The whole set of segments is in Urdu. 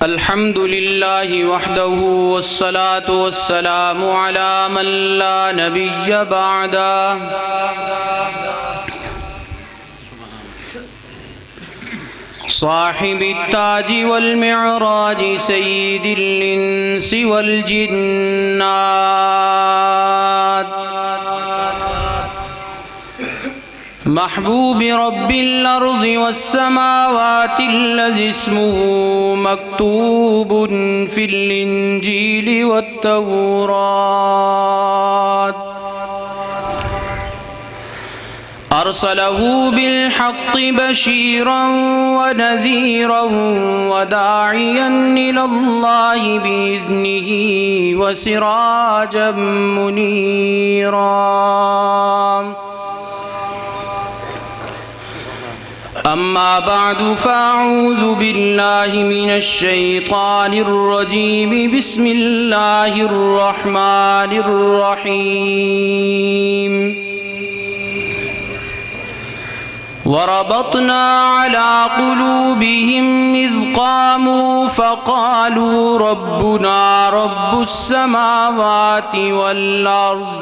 الحمد لله وحده والصلاة والسلام على من لا نبي بعده صاحب التاج والمعراج سيد الإنس والجنات محبوب رب الأرض والسماوات الذي اسمه مكتوب في الإنجيل والتوراة أرسله بالحق بشيرا ونذيرا وداعيا إلى الله بإذنه وسراجا منيرا أما بعد فأعوذ بالله من الشيطان الرجيم بسم الله الرحمن الرحيم وربطنا على قلوبهم إذ قاموا فقالوا ربنا رب السماوات والأرض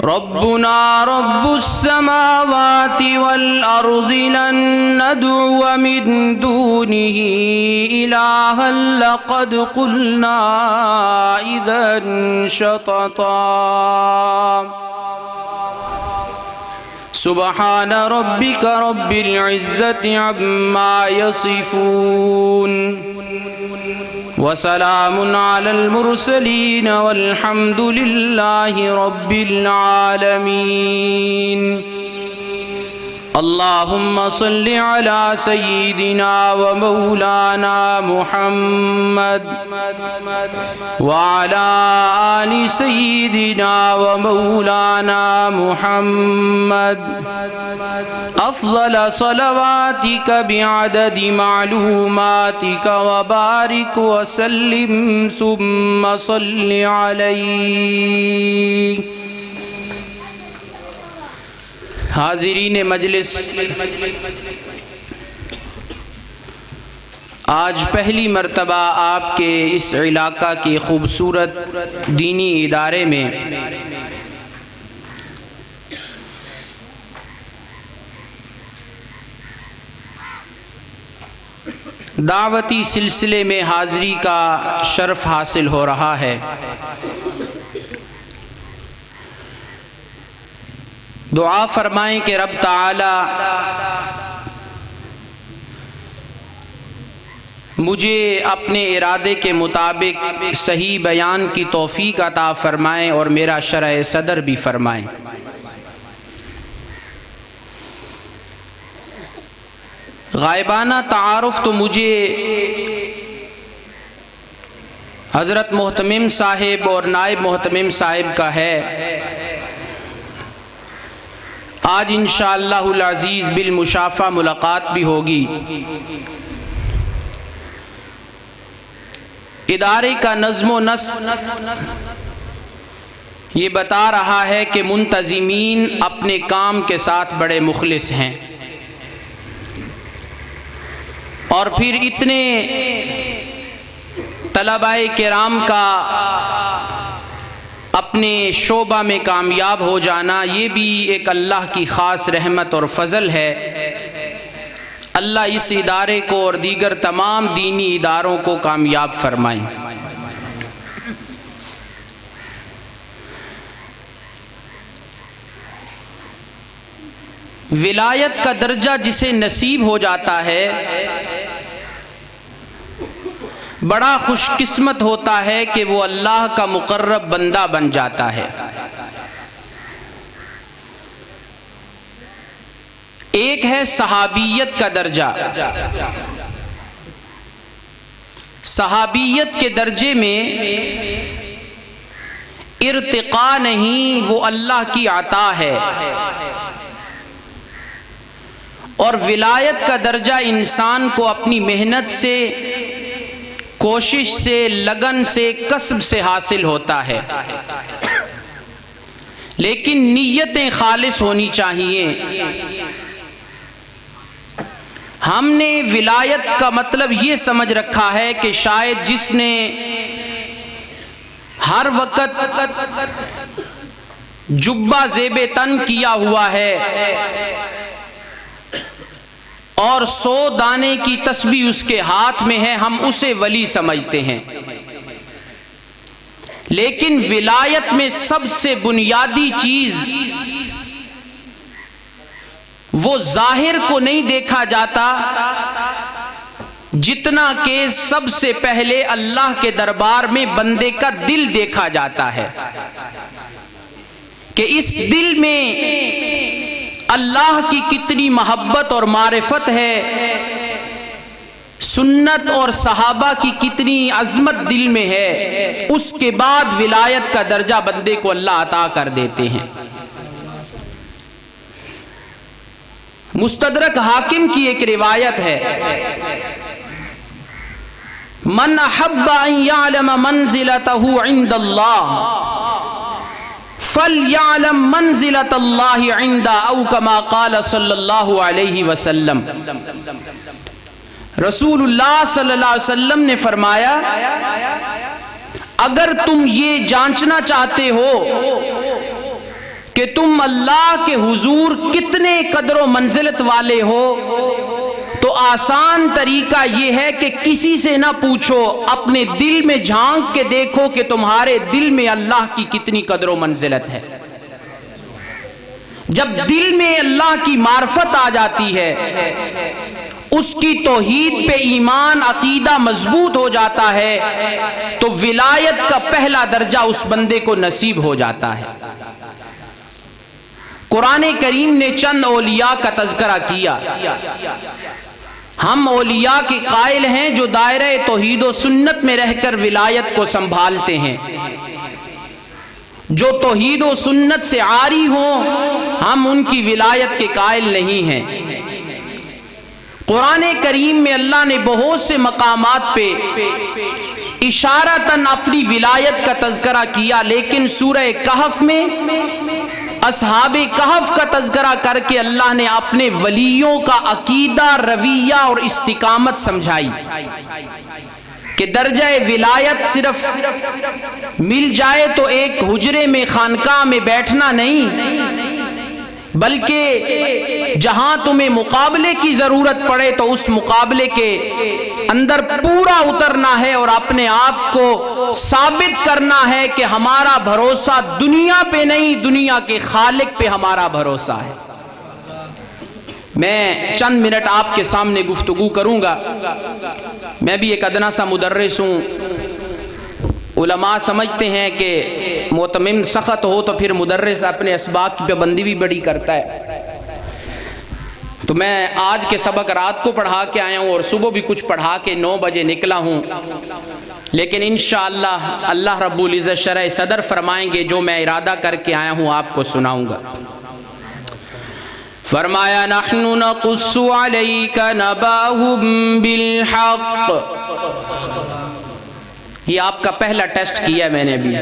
ربنا رب السماوات والأرض لن ندعو من دونه إلها لقد قلنا إذا شططا سبحان ربك رب العزة عما يصفون وسلام على المرسلين والحمد لله رب العالمين اللهم صل على سيدنا ومولانا محمد وعلى آل سيدنا ومولانا محمد أفضل صلواتك بعدد معلوماتك وبارك وسلم ثم صل عليه حاضرین مجلس، آج پہلی مرتبہ آپ کے اس علاقہ کی خوبصورت دینی ادارے میں دعوتی سلسلے میں حاضری کا شرف حاصل ہو رہا ہے۔ دعا فرمائیں کہ رب تعالی مجھے اپنے ارادے کے مطابق صحیح بیان کی توفیق عطا فرمائیں اور میرا شرح صدر بھی فرمائیں۔ غائبانہ تعارف تو مجھے حضرت محتمم صاحب اور نائب محتمم صاحب کا ہے۔ آج انشاءاللہ العزیز بالمشافہ ملاقات بھی ہوگی۔ ادارے کا نظم و نسق یہ بتا رہا ہے کہ منتظمین اپنے کام کے ساتھ بڑے مخلص ہیں، اور پھر اتنے طلباء کرام کا اپنے شعبہ میں کامیاب ہو جانا یہ بھی ایک اللہ کی خاص رحمت اور فضل ہے۔ اللہ اس ادارے کو اور دیگر تمام دینی اداروں کو کامیاب فرمائیں۔ ولایت کا درجہ جسے نصیب ہو جاتا ہے بڑا خوش قسمت ہوتا ہے کہ وہ اللہ کا مقرب بندہ بن جاتا ہے۔ ایک ہے صحابیت کا درجہ۔ صحابیت کے درجے میں ارتقاء نہیں، وہ اللہ کی عطا ہے، اور ولایت کا درجہ انسان کو اپنی محنت سے، کوشش سے، لگن سے، کسب سے حاصل ہوتا ہے، لیکن نیتیں خالص ہونی چاہیے۔ ہم نے ولایت کا مطلب یہ سمجھ رکھا ہے کہ شاید جس نے ہر وقت جبہ زیب تن کیا ہوا ہے اور 100 دانے کی تسبیح اس کے ہاتھ میں ہے، ہم اسے ولی سمجھتے ہیں۔ لیکن ولایت میں سب سے بنیادی چیز وہ ظاہر کو نہیں دیکھا جاتا، جتنا کہ سب سے پہلے اللہ کے دربار میں بندے کا دل دیکھا جاتا ہے کہ اس دل میں اللہ کی کتنی محبت اور معرفت ہے، سنت اور صحابہ کی کتنی عظمت دل میں ہے، اس کے بعد ولایت کا درجہ بندے کو اللہ عطا کر دیتے ہیں۔ مستدرک حاکم کی ایک روایت ہے، من احب ان یعلم منزلته عند اللہ فَلْيَعْلَمْ مَنْزِلَةَ اللَّهِ عِنْدَ أَوْ كَمَا قَالَ صلی اللہ علیہ وسلم۔ رسول اللہ صلی اللہ علیہ وسلم نے فرمایا، اگر تم یہ جانچنا چاہتے ہو کہ تم اللہ کے حضور کتنے قدر و منزلت والے ہو، تو آسان طریقہ یہ ہے کہ کسی سے نہ پوچھو، اپنے دل میں جھانک کے دیکھو کہ تمہارے دل میں اللہ کی کتنی قدر و منزلت ہے۔ جب دل میں اللہ کی معرفت آ جاتی ہے، اس کی توحید پہ ایمان عقیدہ مضبوط ہو جاتا ہے، تو ولایت کا پہلا درجہ اس بندے کو نصیب ہو جاتا ہے۔ قرآن کریم نے چند اولیاء کا تذکرہ کیا۔ ہم اولیاء کے قائل ہیں جو دائرہ توحید و سنت میں رہ کر ولایت کو سنبھالتے ہیں، جو توحید و سنت سے عاری ہوں ہم ان کی ولایت کے قائل نہیں ہیں۔ قرآن کریم میں اللہ نے بہت سے مقامات پہ اشارتاً اپنی ولایت کا تذکرہ کیا، لیکن سورہ کہف میں اصحاب کہف کا تذکرہ کر کے اللہ نے اپنے ولیوں کا عقیدہ، رویہ اور استقامت سمجھائی کہ درجہ ولایت صرف مل جائے تو ایک حجرے میں خانقاہ میں بیٹھنا نہیں، بلکہ جہاں تمہیں مقابلے کی ضرورت پڑے تو اس مقابلے کے اندر پورا اترنا ہے اور اپنے آپ کو ثابت کرنا ہے کہ ہمارا بھروسہ دنیا پہ نہیں، دنیا کے خالق پہ ہمارا بھروسہ ہے۔ میں چند منٹ آپ کے سامنے گفتگو کروں گا۔ میں بھی ایک ادنا سا مدرس ہوں۔ علماء سمجھتے ہیں کہ معتمم سخت ہو تو پھر مدرس اپنے اسباق کی پابندی بھی بڑی کرتا ہے، تو میں آج کے سبق رات کو پڑھا کے آیا ہوں اور صبح بھی کچھ پڑھا کے 9 بجے نکلا ہوں، لیکن انشاءاللہ اللہ رب العزت شرح صدر فرمائیں گے جو میں ارادہ کر کے آیا ہوں آپ کو سناؤں گا۔ فرمایا نحن نقص علیک نباہم بالحق۔ یہ آپ کا پہلا ٹیسٹ کیا میں نے بھی،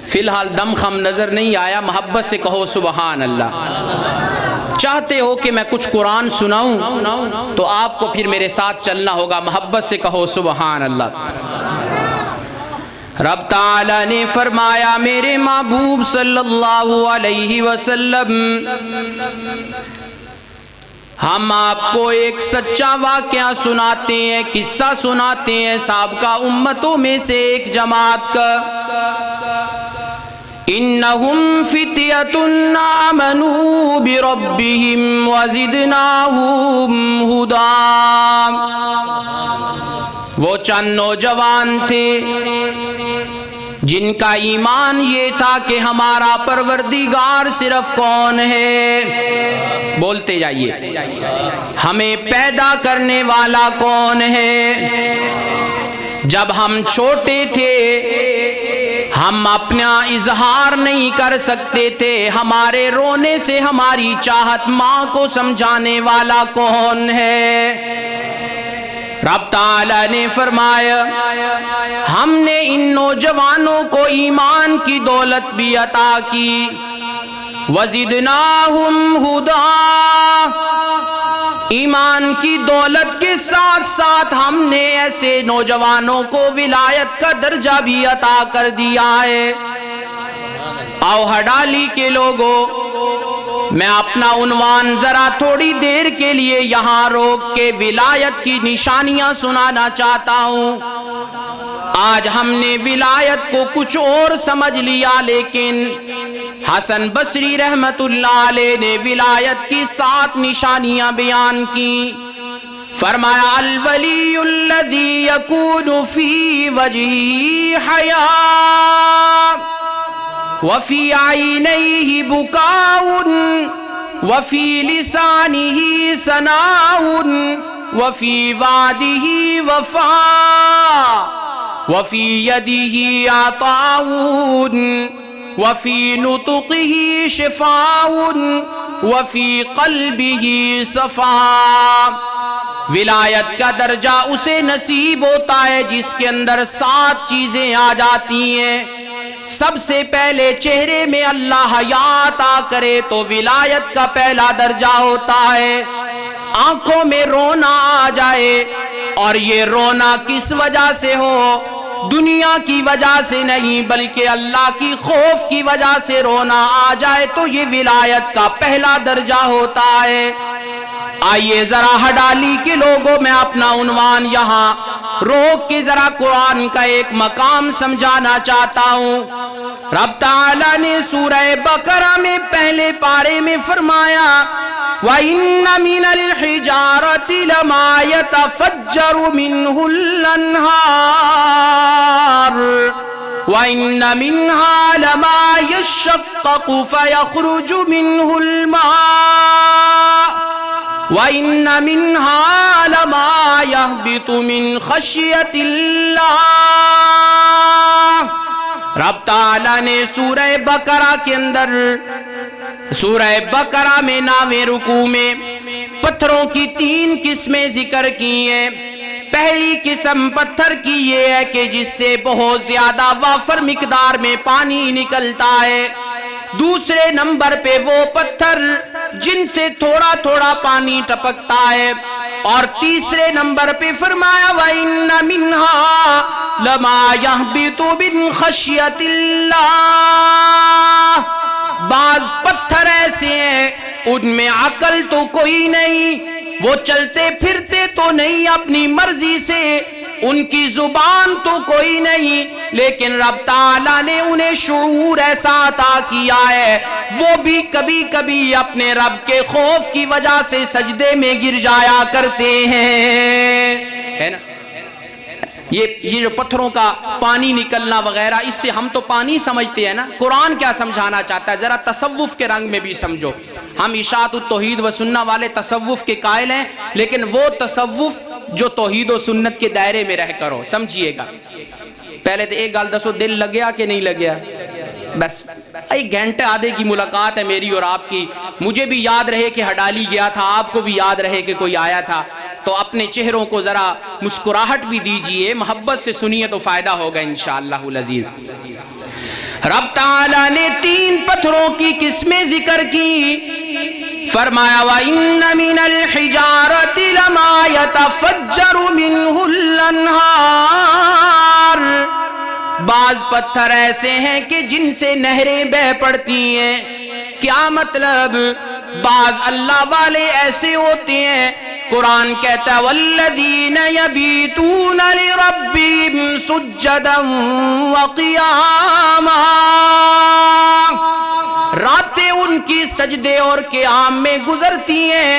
فی الحال دم خم نظر نہیں آیا، محبت سے کہو سبحان اللہ۔ چاہتے ہو کہ میں کچھ قرآن سناؤں تو آپ کو پھر میرے ساتھ چلنا ہوگا، محبت سے کہو سبحان اللہ۔ رب تعالیٰ نے فرمایا میرے محبوب صلی اللہ علیہ وسلم، ہم آپ کو ایک سچا واقعہ سناتے ہیں، قصہ سناتے ہیں سابقہ امتوں میں سے ایک جماعت کا۔ انہم فتیۃ آمنوا بربہم وزدناہم ہدی۔ وہ چند نوجوان تھے جن کا ایمان یہ تھا کہ ہمارا پروردگار صرف کون ہے، بولتے جائیے، ہمیں پیدا کرنے والا کون ہے۔ جب ہم چھوٹے تھے ہم اپنا اظہار نہیں کر سکتے تھے، ہمارے رونے سے ہماری چاہت ماں کو سمجھانے والا کون ہے۔ رب تعالیٰ نے فرمایا ہم نے ان نوجوانوں کو ایمان کی دولت بھی عطا کی، وزدناہم ہدی، ایمان کی دولت کے ساتھ ساتھ ہم نے ایسے نوجوانوں کو ولایت کا درجہ بھی عطا کر دیا ہے۔ آؤ ہڈالی کے لوگوں، میں اپنا عنوان ذرا تھوڑی دیر کے لیے یہاں روک کے ولایت کی نشانیاں سنانا چاہتا ہوں۔ آج ہم نے ولایت کو کچھ اور سمجھ لیا، لیکن حسن بصری رحمت اللہ علیہ نے ولایت کی 7 نشانیاں بیان کی۔ فرمایا الولی الذی یکون فی وجہہ حیاء وفی عینیہ بکاء وفی لسانہ ثناء وفی وعدہ وفاء وفی یدہ عطاء وفی نطقہ شفاء وفی قلبہ صفاء۔ ولایت کا درجہ اسے نصیب ہوتا ہے جس کے اندر 7 چیزیں آ جاتی ہیں۔ سب سے پہلے چہرے میں اللہ حیا عطا کرے تو ولایت کا پہلا درجہ ہوتا ہے۔ آنکھوں میں رونا آ جائے، اور یہ رونا کس وجہ سے ہو؟ دنیا کی وجہ سے نہیں بلکہ اللہ کی خوف کی وجہ سے رونا آ جائے تو یہ ولایت کا پہلا درجہ ہوتا ہے۔ آئیے ذرا ہڈالی کے لوگوں، میں اپنا عنوان یہاں روک کے ذرا قرآن کا ایک مقام سمجھانا چاہتا ہوں۔ رب تعالیٰ نے سورہ بقرہ میں پہلے پارے میں فرمایا وَإِنَّ مِنَ الْحِجَارَةِ لَمَا يَتَفَجَّرُ مِنْهُ الْأَنْهَارُ وَإِنَّ مِنْهَا لَمَا يَشَّقَّقُ فَيَخْرُجُ مِنْهُ الْمَاءُ وَإِنَّ مِنْهَا لَمَا يَهْبِطُ مِنْ خَشْيَةِ اللَّهِ۔ رب تعالیٰ نے سورہ بقرہ کے اندر، سورہ بقرہ میں ناویں رکوع میں پتھروں کی 3 قسمیں ذکر کی ہیں۔ پہلی قسم پتھر کی یہ ہے کہ جس سے بہت زیادہ وافر مقدار میں پانی نکلتا ہے۔ دوسرے نمبر پہ وہ پتھر جن سے تھوڑا تھوڑا پانی ٹپکتا ہے، اور تیسرے نمبر پہ فرمایا وَإِنَّ مِنْهَا لَمَا يَهْبِطُ مِنْ خَشْيَةِ اللَّهِ۔ بعض پتھر ایسے ہیں ان میں عقل تو کوئی نہیں، وہ چلتے پھرتے تو نہیں اپنی مرضی سے، ان کی زبان تو کوئی نہیں، لیکن رب تعالیٰ نے انہیں شعور ایسا عطا کیا ہے وہ بھی کبھی کبھی اپنے رب کے خوف کی وجہ سے سجدے میں گر جایا کرتے ہیں، ہے نا؟ یہ جو پتھروں کا پانی نکلنا وغیرہ، اس سے ہم تو پانی سمجھتے ہیں نا، قرآن کیا سمجھانا چاہتا ہے؟ ذرا تصوف کے رنگ میں بھی سمجھو۔ ہم اشاعت التوحید و سنہ والے تصوف کے قائل ہیں، لیکن وہ تصوف جو توحید و سنت کے دائرے میں رہ کر ہو، سمجھیے گا۔ پہلے تو ایک گال دسو، دل لگیا کہ نہیں لگیا؟ بس 1 گھنٹے آدھے کی ملاقات ہے میری اور آپ کی، مجھے بھی یاد رہے کہ ہڈالی گیا تھا، آپ کو بھی یاد رہے کہ کوئی آیا تھا، تو اپنے چہروں کو ذرا مسکراہٹ بھی دیجئے، محبت سے سنیے تو فائدہ ہوگا انشاءاللہ العزیز۔ رب تعالیٰ نے 3 پتھروں کی قسمیں ذکر کی، فرمایا وَإِنَّ مِنَ الْحِجَارَةِ لَمَا يَتَفَجَّرُ مِنْهُ الْأَنْهَارُ۔ بعض پتھر ایسے ہیں کہ جن سے نہریں بہ پڑتی ہیں۔ کیا مطلب؟ بعض اللہ والے ایسے ہوتے ہیں، قرآن کہتا ہے وَالَّذِينَ يَبِيتُونَ لِرَبِّهِمْ سُجَّدًا وَقِيَامًا۔ راتیں ان کی سجدے اور قیام میں گزرتی ہیں،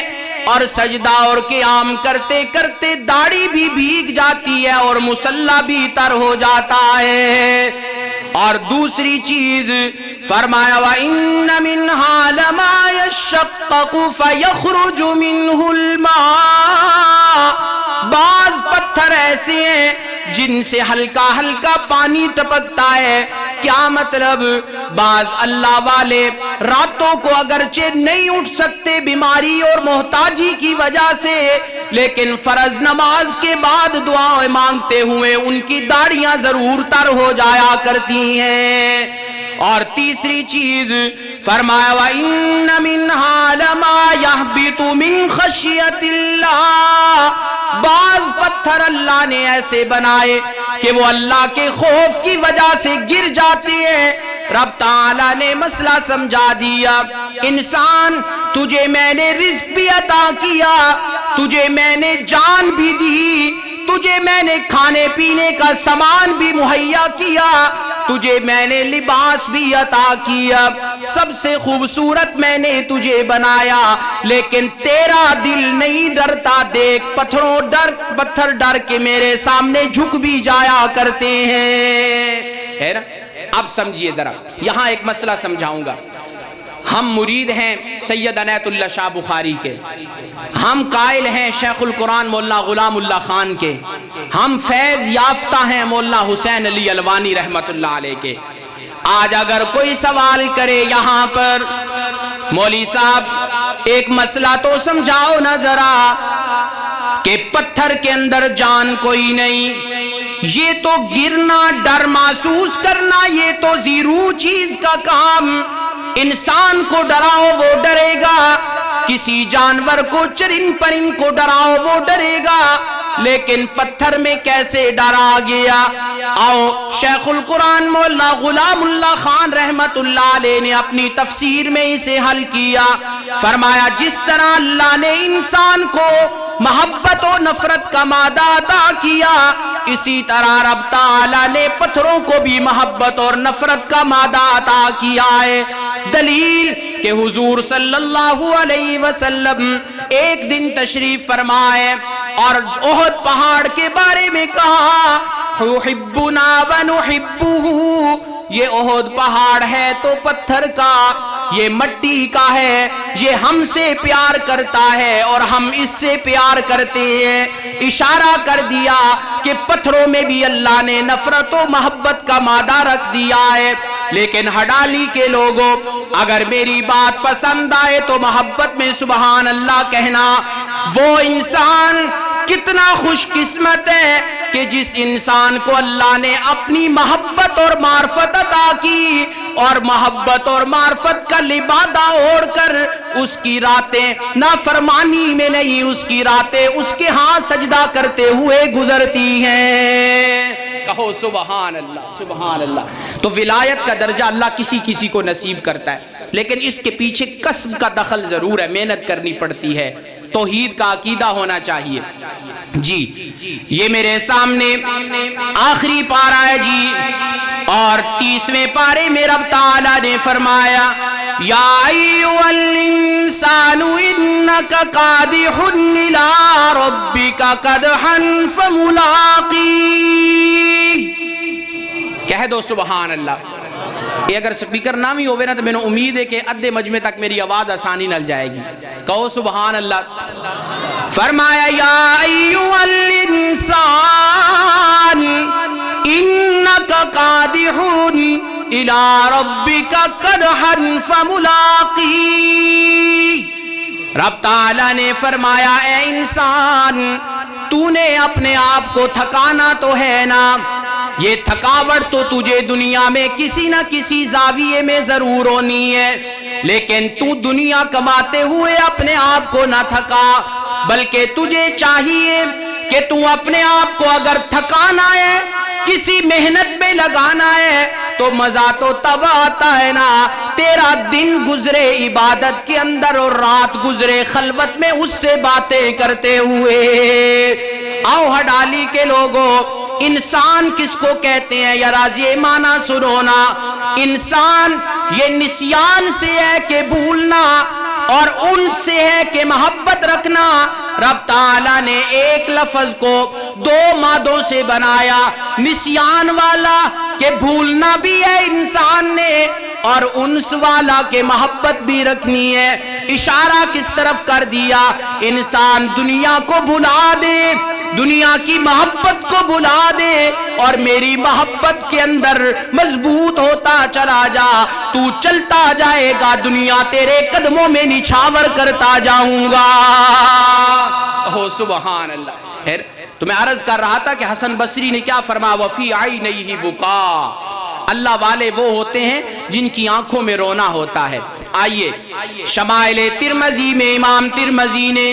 اور سجدہ اور قیام کرتے کرتے داڑھی بھی بھیگ جاتی ہے اور مصلی بھی تر ہو جاتا ہے۔ اور دوسری چیز فرمایا وَإِنَّ مِنْهَا لَمَا يَشَّقَّقُ فَيَخْرُجُ مِنْهُ الْمَاءُ۔ بعض پتھر ایسے ہیں جن سے ہلکا ہلکا پانی ٹپکتا ہے۔ کیا مطلب؟ بعض اللہ والے راتوں کو اگرچہ نہیں اٹھ سکتے بیماری اور محتاجی کی وجہ سے، لیکن فرض نماز کے بعد دعائیں مانگتے ہوئے ان کی داڑھیاں ضرور تر ہو جایا کرتی ہیں۔ اور تیسری چیز فرمایا وَإِنَّ مِنْهَا لَمَا يَهْبِطُ مِنْ خَشْيَةِ اللَّهِ، بعض پتھر اللہ نے ایسے بنائے کہ وہ اللہ کے خوف کی وجہ سے گر جاتے ہیں۔ رب تعالیٰ نے مسئلہ سمجھا دیا، انسان تجھے میں نے رزق بھی عطا کیا، تجھے میں نے جان بھی دی، تجھے میں نے کھانے پینے کا سامان بھی مہیا کیا، تجھے میں نے لباس بھی عطا کیا، سب سے خوبصورت میں نے تجھے بنایا، لیکن تیرا دل نہیں ڈرتا۔ دیکھ پتھر ڈر کے میرے سامنے جھک بھی جایا کرتے ہیں، ہے نا؟ اب سمجھیے ذرا، یہاں ایک مسئلہ سمجھاؤں گا۔ ہم مرید ہیں سید عنایت اللہ شاہ بخاری کے، ہم قائل ہیں شیخ القرآن مولانا غلام اللہ خان کے، ہم فیض یافتہ ہیں مولانا حسین علی الوانی رحمت اللہ علیہ کے۔ آج اگر کوئی سوال کرے یہاں پر، مولوی صاحب ایک مسئلہ تو سمجھاؤ نہ ذرا، کہ پتھر کے اندر جان کوئی نہیں، یہ تو گرنا، ڈر محسوس کرنا، یہ تو زیرو چیز کا کام، انسان کو ڈراؤ وہ ڈرے گا، کسی جانور کو چرند پرند کو ڈراؤ وہ ڈرے گا، لیکن پتھر میں کیسے ڈرا گیا؟ آؤ شیخ القرآن مولانا غلام اللہ خان رحمت اللہ علیہ نے اپنی تفسیر میں اسے حل کیا۔ فرمایا جس طرح اللہ نے انسان کو محبت و نفرت کا مادہ عطا کیا، اسی طرح رب تعالیٰ نے پتھروں کو بھی محبت اور نفرت کا مادہ عطا کیا ہے۔ دلیل کہ حضور صلی اللہ علیہ وسلم ایک دن تشریف فرمائے اور احد پہاڑ کے بارے میں کہا یحبنا ونحبہ، یہ احد پہاڑ ہے تو پتھر کا، یہ مٹی کا ہے، یہ ہم سے پیار کرتا ہے اور ہم اس سے پیار کرتے ہیں۔ اشارہ کر دیا کہ پتھروں میں بھی اللہ نے نفرت و محبت کا مادہ رکھ دیا ہے۔ لیکن ہڈالی کے لوگوں، اگر میری بات پسند آئے تو محبت میں سبحان اللہ کہنا۔ وہ انسان کتنا خوش قسمت ہے کہ جس انسان کو اللہ نے اپنی محبت اور معرفت عطا کی، اور محبت اور معرفت کا لبادہ اوڑھ کر اس کی راتیں نافرمانی میں نہیں، اس کی راتیں اس کے ہاں سجدہ کرتے ہوئے گزرتی ہیں۔ کہو سبحان اللہ، سبحان اللہ۔ تو ولایت کا درجہ اللہ کسی کسی کو نصیب کرتا ہے، لیکن اس کے پیچھے کسب کا دخل ضرور ہے، محنت کرنی پڑتی ہے، توحید کا عقیدہ ہونا چاہیے۔ جی یہ میرے سامنے آخری پارہ ہے جی، اور 30ویں پارے میں رب تعالیٰ نے فرمایا یا ایھا الانسان انک قادح الی ربک قدحا فملاقیہ۔ کہہ دو سبحان اللہ۔ یہ اگر سپیکر نہ بھی ہوئے نا تو میں نے امید ہے کہ ادھے مجمع تک میری آواز آسانی نل جائے گی۔ کہو سبحان اللہ۔ فرمایا یا ایھا الانسان انک قادح الی ربک قدحا فملاقیہ۔ رب تعالیٰ نے فرمایا اے انسان، تو نے اپنے آپ کو تھکانا تو ہے نا، یہ تھکاوٹ تو تجھے دنیا میں کسی نہ کسی زاویے میں ضرور ہونی ہے، لیکن تو دنیا کماتے ہوئے اپنے آپ کو نہ تھکا، بلکہ تجھے چاہیے کہ تو اپنے آپ کو اگر تھکانا ہے، کسی محنت میں لگانا ہے، تو مزہ تو تب آتا ہے نا تیرا دن گزرے عبادت کے اندر اور رات گزرے خلوت میں اس سے باتیں کرتے ہوئے۔ آؤ ہڈالی کے لوگوں، انسان کس کو کہتے ہیں یا راضی معنی سنونا؟ انسان یہ نسیان سے ہے کہ بھولنا، اور ان سے ہے کہ محبت رکھنا۔ رب تعالیٰ نے ایک لفظ کو دو مادوں سے بنایا، نسیان والا کہ بھولنا بھی ہے انسان نے، اور انس والا کہ محبت بھی رکھنی ہے۔ اشارہ کس طرف کر دیا؟ انسان دنیا کو بھلا دے، دنیا کی محبت کو بھلا دے، اور میری محبت کے اندر مضبوط ہوتا چلا جا، تو چلتا جائے گا، دنیا تیرے قدموں میں نچھاور کرتا جاؤں گا۔ اوہ سبحان اللہ۔ تو میں عرض کر رہا تھا کہ حسن بصری نے کیا فرمایا؟ وفی عینیہ بکا۔ اللہ والے وہ ہوتے ہیں جن کی آنکھوں میں رونا ہوتا ہے۔ آئیے شمائل ترمذی میں امام ترمذی نے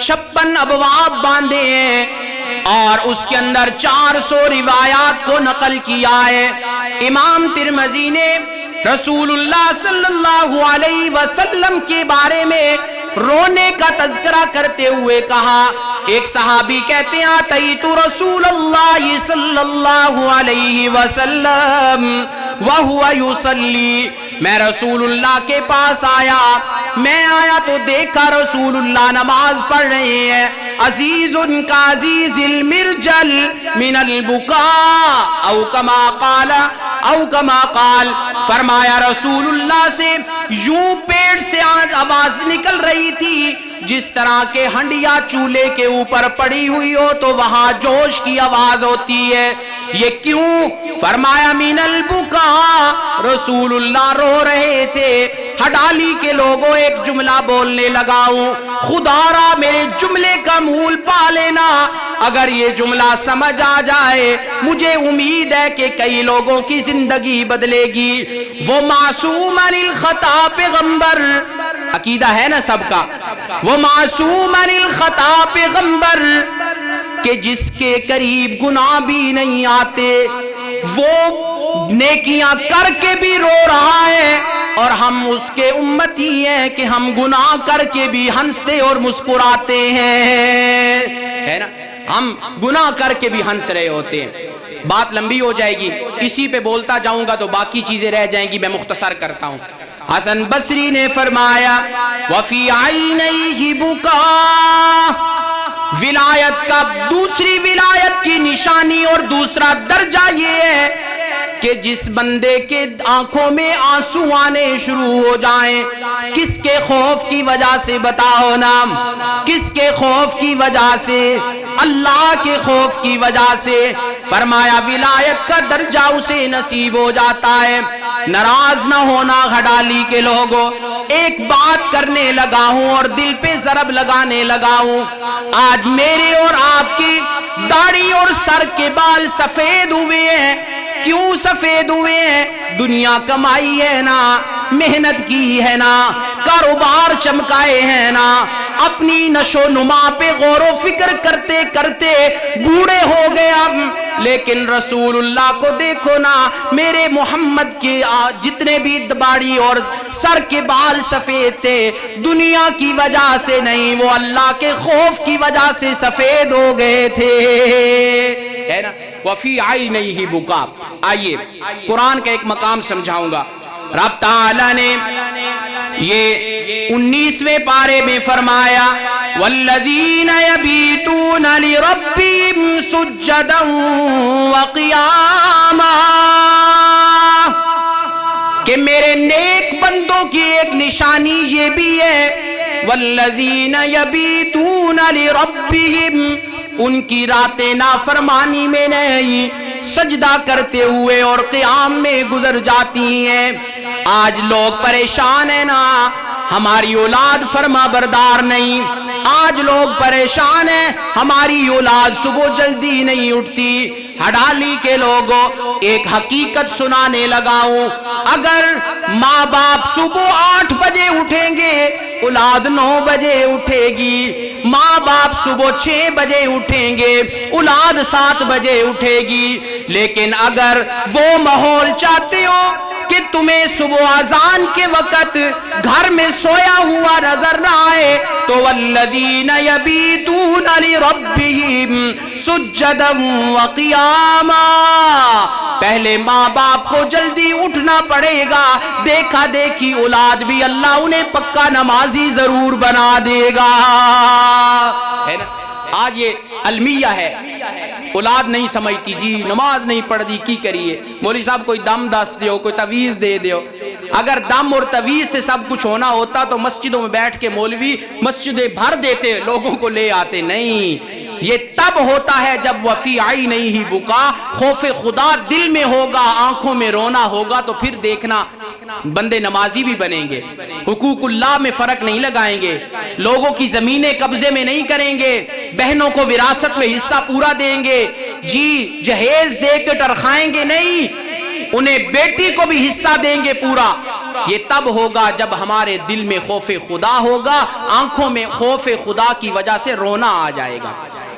56 ابواب باندھے ہیں اور اس کے اندر 400 روایات کو نقل کیا ہے۔ امام ترمذی نے رسول اللہ صلی اللہ علیہ وسلم کے بارے میں رونے کا تذکرہ کرتے ہوئے کہا، ایک صحابی کہتے ہیں آتیت رسول اللہ صلی اللہ علیہ وسلم وہو یصلی، میں رسول اللہ کے پاس آیا، میں آیا تو دیکھا رسول اللہ نماز پڑھ رہے ہیں، عزیز کا عزیز المرجل من البکاء او کما قال، فرمایا رسول اللہ سے یوں پیٹ سے آواز نکل رہی تھی جس طرح کے ہنڈیا چولہے کے اوپر پڑی ہوئی ہو تو وہاں جوش کی آواز ہوتی ہے۔ یہ کیوں؟ فرمایا من البکاء، رسول اللہ رو رہے تھے۔ ہڈالی کے لوگوں ایک جملہ بولنے لگا ہوں، خدا را میرے جملے کا مول پا لینا، اگر یہ جملہ سمجھ آ جائے مجھے امید ہے کہ کئی لوگوں کی زندگی بدلے گی۔ وہ معصوم عن الخطا پیغمبر، عقیدہ ہے نا سب کا، وہ معصوم عن الخطا پیغمبر کہ جس کے قریب گناہ بھی نہیں آتے، وہ نیکیاں کر کے بھی رو رہا ہے اور ہم اس کے امتی ہیں کہ ہم گناہ کر کے بھی ہنستے اور مسکراتے ہیں، ہے نا، ہم گناہ کر کے بھی ہنس رہے ہوتے ہیں۔ بات لمبی ہو جائے گی، اسی پہ بولتا جاؤں گا تو باقی چیزیں رہ جائیں گی، میں مختصر کرتا ہوں۔ حسن بصری نے فرمایا وفی عینیہ بکا، ولایت کا دوسری ولایت کی نشانی اور دوسرا درجہ یہ ہے کہ جس بندے کے آنکھوں میں آنسو آنے شروع ہو جائیں، کس کے خوف کی وجہ سے بتاؤ نام، کس کے خوف کی وجہ سے؟ اللہ کے خوف کی وجہ سے۔ فرمایا ولایت کا درجہ اسے نصیب ہو جاتا ہے۔ ناراض نہ ہونا ہڈالی کے لوگوں، ایک بات کرنے لگا ہوں اور دل پہ ضرب لگانے لگا ہوں، آج میرے اور آپ کی داڑھی اور سر کے بال سفید ہوئے ہیں، کیوں سفید ہوئے ہیں؟ دنیا کمائی ہے نا، محنت کی ہے نا، کاروبار چمکائے ہیں نا، اپنی نشو نما پہ غور و فکر کرتے کرتے بوڑھے ہو گئے ہم، لیکن رسول اللہ کو دیکھو نا، میرے محمد کے جتنے بھی داڑھی اور سر کے بال سفید تھے، دنیا کی وجہ سے نہیں، وہ اللہ کے خوف کی وجہ سے سفید ہو گئے تھے، ہے نا۔ وفی عینیہ بکا۔ آئیے قرآن کا ایک مقام سمجھاؤں گا۔ رب تعالی نے یہ 19ویں پارے میں فرمایا والذین یبیتون لربہم سجدا وقیاما، کہ میرے نیک بندوں کی ایک نشانی یہ بھی ہے والذین یبیتون لربہم، ان کی راتیں نافرمانی میں نہیں، سجدہ کرتے ہوئے اور قیام میں گزر جاتی ہیں۔ آج لوگ پریشان ہیں نا، ہماری اولاد فرما بردار نہیں، آج لوگ پریشان ہیں، ہماری اولاد صبح جلدی نہیں اٹھتی۔ ہڈالی کے لوگوں ایک حقیقت سنانے لگا ہوں، اگر ماں باپ صبح 8 بجے اٹھیں گے اولاد 9 بجے اٹھے گی، ماں باپ صبح 6 بجے اٹھیں گے اولاد 7 بجے اٹھے گی۔ لیکن اگر وہ ماحول چاہتے ہو کہ تمہیں صبح اذان کے وقت گھر میں سویا ہوا نظر نہ آئے تو والذین یبیتون لربہم سجدا وقیاما، پہلے ماں باپ کو جلدی اٹھنا پڑے گا، دیکھا دیکھی اولاد بھی اللہ انہیں پکا نمازی ضرور بنا دے گا، ہے نا۔ آج یہ المیہ ہے، اولاد نہیں سمجھتی، جی نماز نہیں پڑھ دی کی کریے، مولوی صاحب کوئی دم دس دیو، کوئی تعویذ دے دیو۔ اگر دم اور تعویذ سے سب کچھ ہونا ہوتا تو مسجدوں میں بیٹھ کے مولوی مسجدیں بھر دیتے، لوگوں کو لے آتے، نہیں۔ یہ تب ہوتا ہے جب وفی عینیہ بکا، خوف خدا دل میں ہوگا، آنکھوں میں رونا ہوگا، تو پھر دیکھنا بندے نمازی بھی بنیں گے، حقوق اللہ میں فرق نہیں لگائیں گے، لوگوں کی زمینیں قبضے میں نہیں کریں گے، بہنوں کو وراثت میں حصہ پورا دیں گے، جی جہیز دے کے ٹرخائیں گے نہیں، انہیں بیٹی کو بھی حصہ دیں گے پورا، یہ تب ہوگا جب ہمارے دل میں خوف خدا ہوگا، آنکھوں میں خوف خدا کی وجہ سے رونا آ جائے گا۔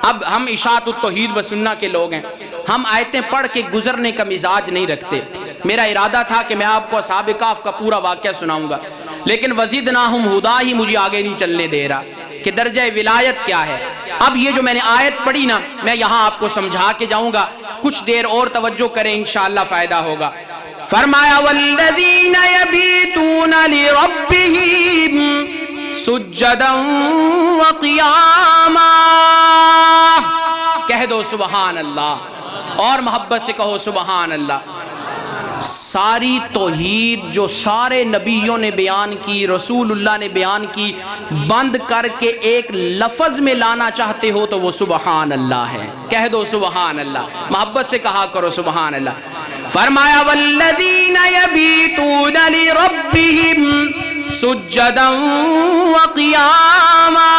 اب ہم اشاعت التوحید و سنہ کے لوگ ہیں، ہم آیتیں پڑھ کے گزرنے کا مزاج نہیں رکھتے۔ میرا ارادہ تھا کہ میں آپ کو اصحاب کہف کا پورا واقعہ سناؤں گا، لیکن وزدناہم ہدا ہی مجھے آگے نہیں چلنے دے رہا کہ درجہ ولایت کیا ہے۔ اب یہ جو میں نے آیت پڑھی نا، میں یہاں آپ کو سمجھا کے جاؤں گا، کچھ دیر اور توجہ کریں، انشاءاللہ فائدہ ہوگا۔ فرمایا والذین یبیتون لربہم سجدا وقیاما، کہہ دو سبحان اللہ، اور محبت سے کہو سبحان اللہ۔ ساری توحید جو سارے نبیوں نے بیان کی، رسول اللہ نے بیان کی، بند کر کے ایک لفظ میں لانا چاہتے ہو تو وہ سبحان اللہ ہے۔ کہہ دو سبحان اللہ، محبت سے کہا کرو سبحان اللہ۔ فرمایا والذین یبیتون لربہم سجدا وقیاما،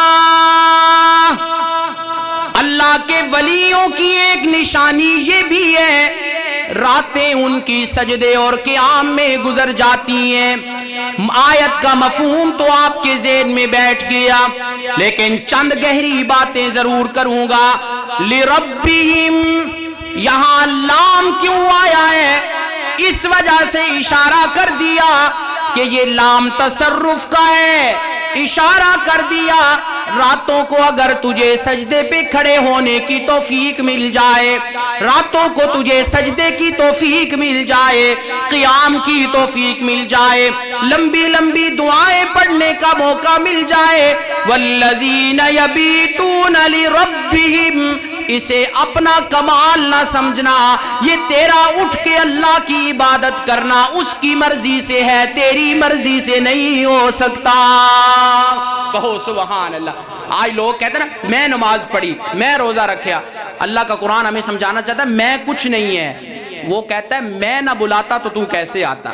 اللہ کے ولیوں کی ایک نشانی یہ بھی ہے، راتیں ان کی سجدے اور قیام میں گزر جاتی ہیں۔ آیت کا مفہوم تو آپ کے ذہن میں بیٹھ گیا، لیکن چند گہری باتیں ضرور کروں گا۔ لربہم، یہاں لام کیوں آیا ہے؟ اس وجہ سے اشارہ کر دیا کہ یہ لام تصرف کا ہے، اشارہ کر دیا راتوں کو اگر تجھے سجدے پہ کھڑے ہونے کی توفیق مل جائے، راتوں کو تجھے سجدے کی توفیق مل جائے، قیام کی توفیق مل جائے، لمبی لمبی دعائیں پڑھنے کا موقع مل جائے، والذین یبیتون لربہم، اسے اپنا کمال نہ سمجھنا، یہ تیرا اٹھ کے اللہ کی عبادت کرنا اس کی مرضی سے ہے، تیری مرضی سے نہیں ہو سکتا۔ کہو سبحان اللہ۔ آج لوگ کہتے ہیں نا میں نماز پڑھی، میں روزہ رکھیا، اللہ کا قرآن ہمیں سمجھانا چاہتا ہے میں کچھ نہیں ہے، وہ کہتا ہے میں نہ بلاتا تو کیسے آتا،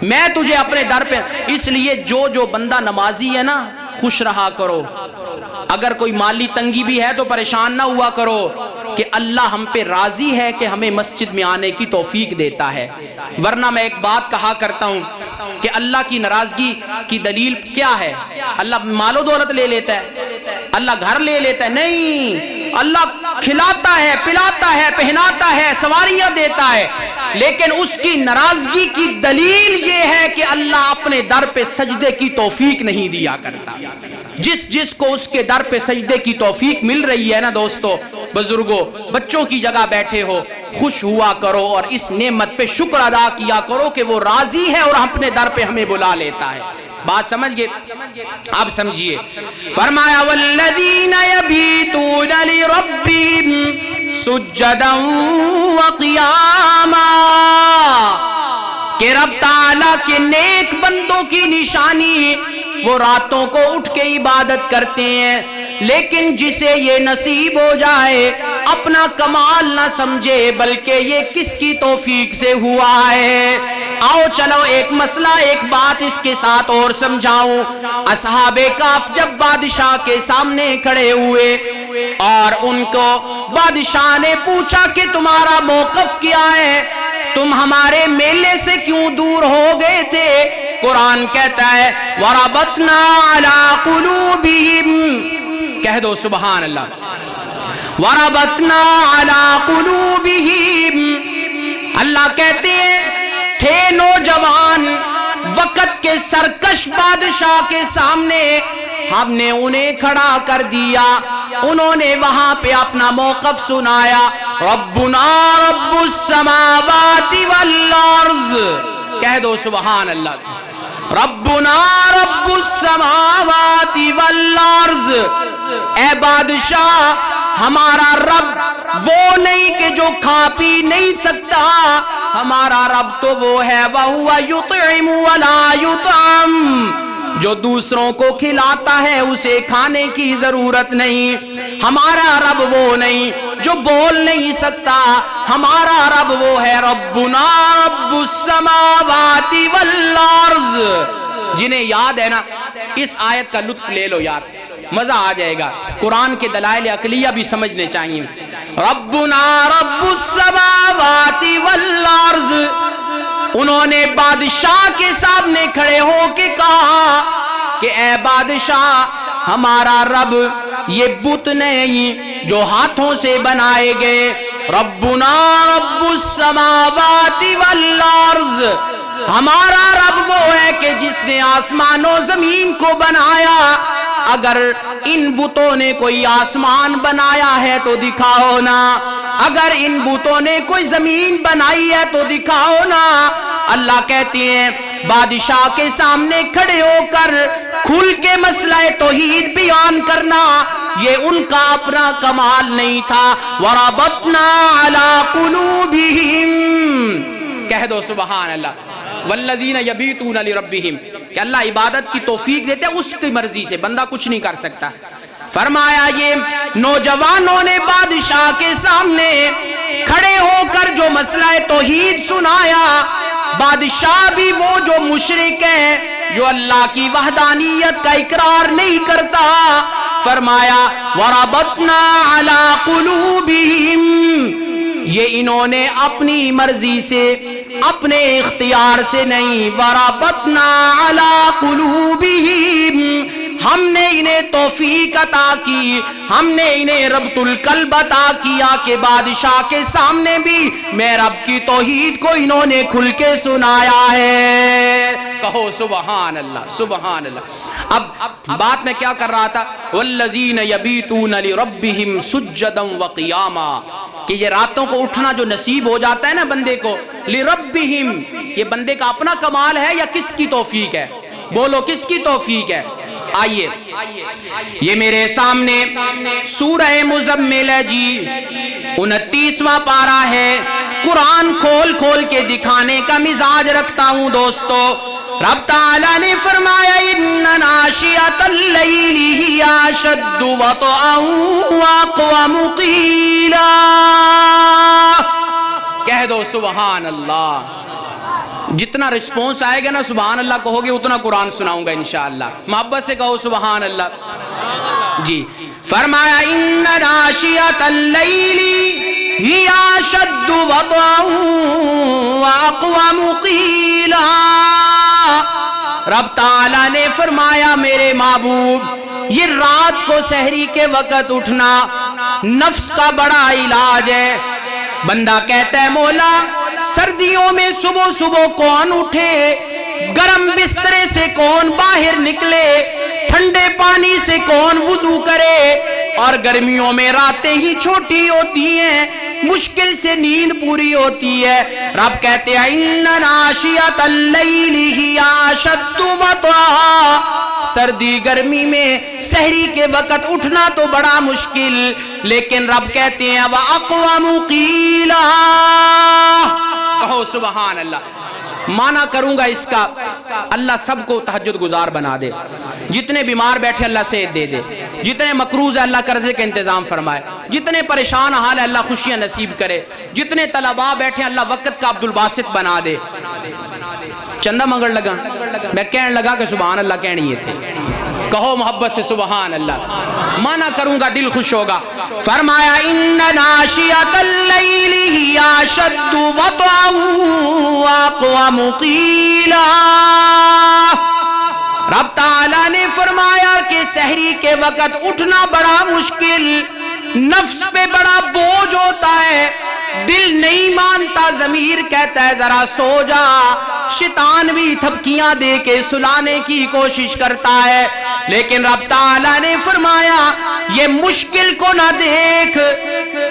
میں تجھے اپنے در پہ۔ اس لیے جو بندہ نمازی ہے نا، خوش رہا کرو، اگر کوئی مالی تنگی بھی ہے تو پریشان نہ ہوا کرو، کہ اللہ ہم پہ راضی ہے کہ ہمیں مسجد میں آنے کی توفیق دیتا ہے۔ ورنہ میں ایک بات کہا کرتا ہوں کہ اللہ کی ناراضگی کی دلیل کیا ہے؟ اللہ مال و دولت لے لیتا ہے، اللہ گھر لے لیتا ہے؟ نہیں، اللہ کھلاتا ہے، پلاتا ہے، پہناتا ہے، سواریاں دیتا ہے، لیکن اس کی ناراضگی کی دلیل یہ ہے کہ اللہ اپنے در پہ سجدے کی توفیق نہیں دیا کرتا۔ جس کو اس کے در پہ سجدے کی توفیق مل رہی ہے نا دوستو، بزرگوں، بچوں کی جگہ بیٹھے ہو، خوش ہوا کرو اور اس نعمت پہ شکر ادا کیا کرو کہ وہ راضی ہے اور اپنے در پہ ہمیں بلا لیتا ہے۔ بات سمجھ گئے؟ اب سمجھیے، فرمایا والذین یبیتون لربہم سجدا وقیاما، کہ رب تعالیٰ کے نیک بندوں کی نشانی وہ راتوں کو اٹھ کے عبادت کرتے ہیں، لیکن جسے یہ نصیب ہو جائے اپنا کمال نہ سمجھے بلکہ یہ کس کی توفیق سے ہوا ہے۔ آؤ چلو ایک مسئلہ، ایک بات اس کے ساتھ اور سمجھاؤں۔ اصحاب کہف جب بادشاہ کے سامنے کھڑے ہوئے اور ان کو بادشاہ نے پوچھا کہ تمہارا موقف کیا ہے، تم ہمارے میلے سے کیوں دور ہو گئے تھے؟ قرآن کہتا ہے وَرَبَطْنَا عَلَىٰ قُلُوبِهِمْ، کہہ دو سبحان اللہ، وَرَبَطْنَا عَلَىٰ قُلُوبِهِمْ، اللہ کہتے ہیں تھے نوجوان وقت کے سرکش بادشاہ کے سامنے، ہم نے انہیں کھڑا کر دیا، انہوں نے وہاں پہ اپنا موقف سنایا، ربنا رب السماوات والارض، کہہ دو سبحان اللہ، ربنا رب السماوات والارض، اے بادشاہ ہمارا رب وہ نہیں کہ جو کھا پی نہیں سکتا، ہمارا رب تو وہ ہے وَهُوَ يُطْعِمُ وَلَا يُطْعَمُ، جو دوسروں کو کھلاتا ہے اسے کھانے کی ضرورت نہیں، ہمارا رب وہ نہیں جو بول نہیں سکتا، ہمارا رب وہ ہے ربنا رب السماوات والارض۔ جنہیں یاد ہے نا اس آیت کا لطف لے لو یار، مزہ آ جائے گا، قرآن کے دلائل عقلیہ بھی سمجھنے چاہیے۔ ربنا رب السماوات والارض، انہوں نے بادشاہ کے سامنے کھڑے ہو کے کہا کہ اے بادشاہ، ہمارا رب یہ بت نہیں جو ہاتھوں سے بنائے گئے، ربنا رب السماوات والارض، ہمارا رب وہ ہے کہ جس نے آسمان و زمین کو بنایا۔ اگر ان بتوں نے کوئی آسمان بنایا ہے تو دکھاؤ نا، اگر ان بتوں نے کوئی زمین بنائی ہے تو دکھاؤ نا۔ اللہ کہتے ہیں بادشاہ کے سامنے کھڑے ہو کر کھل کے مسئلہ توحید بیان کرنا یہ ان کا اپنا کمال نہیں تھا۔ وَرَبَطْنَا عَلَىٰ قُلُوبِهِمْ، کہہ دو سبحان اللہ۔ وَالَّذِينَ يَبِيتُونَ لِرَبِّهِمْ، کہ اللہ عبادت کی توفیق دیتے اس کی مرضی سے، بندہ کچھ نہیں کر سکتا۔ فرمایا یہ نوجوانوں نے بادشاہ کے سامنے کھڑے ہو کر جو مسئلہ توحید سنایا، بادشاہ بھی وہ جو مشرک ہے، جو اللہ کی وحدانیت کا اقرار نہیں کرتا، فرمایا وَرَبَطْنَا عَلَىٰ قُلُوبِهِمْ، یہ انہوں نے اپنی مرضی سے، اپنے اختیار سے نہیں، وَرَبَطْنَا عَلَىٰ قُلُوبِهِمْ، ہم نے انہیں توفیق عطا کی، ہم نے انہیں ربط القلب عطا کیا کہ بادشاہ کے سامنے بھی میں رب کی توحید کو انہوں نے کھل کے سنایا ہے۔ کہو سبحان اللہ، سبحان اللہ۔ اب بات میں کیا کر رہا تھا؟ والذین یبیتون لربہم سجدا وقیاما، کہ یہ راتوں کو اٹھنا جو نصیب ہو جاتا ہے نا بندے کو، لربہم، یہ بندے کا اپنا کمال ہے یا کس کی توفیق ہے؟ بولو کس کی توفیق ہے؟ آئیے یہ میرے سامنے سورہ مزمل ہے جی، 29واں پارہ ہے، قرآن کھول کھول کے دکھانے کا مزاج رکھتا ہوں دوستو۔ رب تعالیٰ نے فرمایا ان ناشئۃ اللیل ہی اشد وطئا واقوم قیلا، کہہ دو سبحان اللہ۔ جتنا رسپونس آئے گا نا سبحان اللہ کہو گے اتنا قرآن سناؤں گا انشاءاللہ، محبت سے کہو سبحان اللہ جی۔ فرمایا ان ناشئۃ اللیل ہی اشد وطئا واقوم قیلا، رب تعالیٰ نے فرمایا میرے محبوب یہ رات کو سحری کے وقت اٹھنا نفس کا بڑا علاج ہے۔ بندہ کہتا ہے مولا سردیوں میں صبح صبح کون اٹھے، گرم بسترے سے کون باہر نکلے، ٹھنڈے پانی سے کون وضو کرے، اور گرمیوں میں راتیں ہی چھوٹی ہوتی ہیں، مشکل سے نیند پوری ہوتی ہے۔ رب کہتے ہیں ان ناشئۃ اللیل ہی اشد وطئا، سردی گرمی میں سحری کے وقت اٹھنا تو بڑا مشکل، لیکن رب کہتے ہیں وَأَقْوَمُ قِيلًا، کہو سبحان اللہ۔ معنی کروں گا اس کا، اللہ سب کو تہجد گزار بنا دے، جتنے بیمار بیٹھے اللہ صحت دے دے، جتنے مقروض ہے اللہ قرضے کا انتظام فرمائے، جتنے پریشان حال ہے اللہ خوشیاں نصیب کرے، جتنے طلباء بیٹھے اللہ وقت کا عبدالباسط بنا دے۔ چندہ منگڑ لگا، میں کہنے لگا کہ سبحان اللہ کہنے یہ تھے، کہو محبت سے سبحان اللہ، معنی کروں گا دل خوش ہوگا۔ فرمایا ان ناشئۃ اللیل ہی اشد وطئا واقوم قیلا، رب تعالیٰ نے فرمایا کہ سحری کے وقت اٹھنا بڑا مشکل، نفس پہ بڑا بوجھ ہوتا ہے، دل نہیں مانتا، ضمیر کہتا ہے ذرا سو جا، شیطان بھی تھپکیاں دے کے سلانے کی کوشش کرتا ہے، لیکن رب تعالیٰ نے فرمایا یہ مشکل کو نہ دیکھ،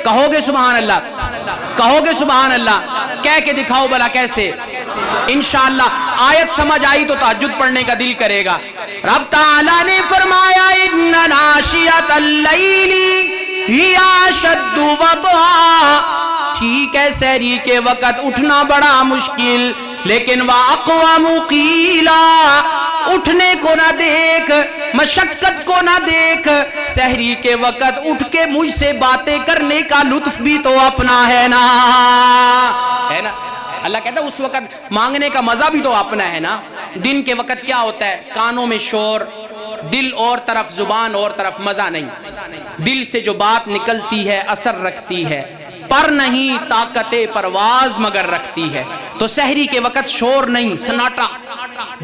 کہو گے سبحان اللہ، کہو گے سبحان اللہ، کہہ کے دکھاؤ بلا کیسے، انشاءاللہ آیت سمجھ آئی تو تہجد پڑھنے کا دل کرے گا۔ رب تعالیٰ نے فرمایا ان ناشئۃ اللیل ہی اشد وطئا، ٹھیک ہے سحری کے وقت اٹھنا بڑا مشکل، لیکن وَأَقْوَمُ قِيلًا، اٹھنے کو نہ دیکھ، مشقت کو نہ دیکھ، سحری کے وقت اٹھ کے مجھ سے باتیں کرنے کا لطف بھی تو اپنا ہے نا، ہے نا؟ اللہ کہتا ہے اس وقت مانگنے کا مزہ بھی تو اپنا ہے نا۔ دن کے وقت کیا ہوتا ہے، کانوں میں شور، دل اور طرف، زبان اور طرف، مزہ نہیں، دل سے جو بات نکلتی ہے اثر رکھتی ہے، پر نہیں طاقت پرواز مگر رکھتی ہے. تو سحری کے وقت شور نہیں، سناٹا،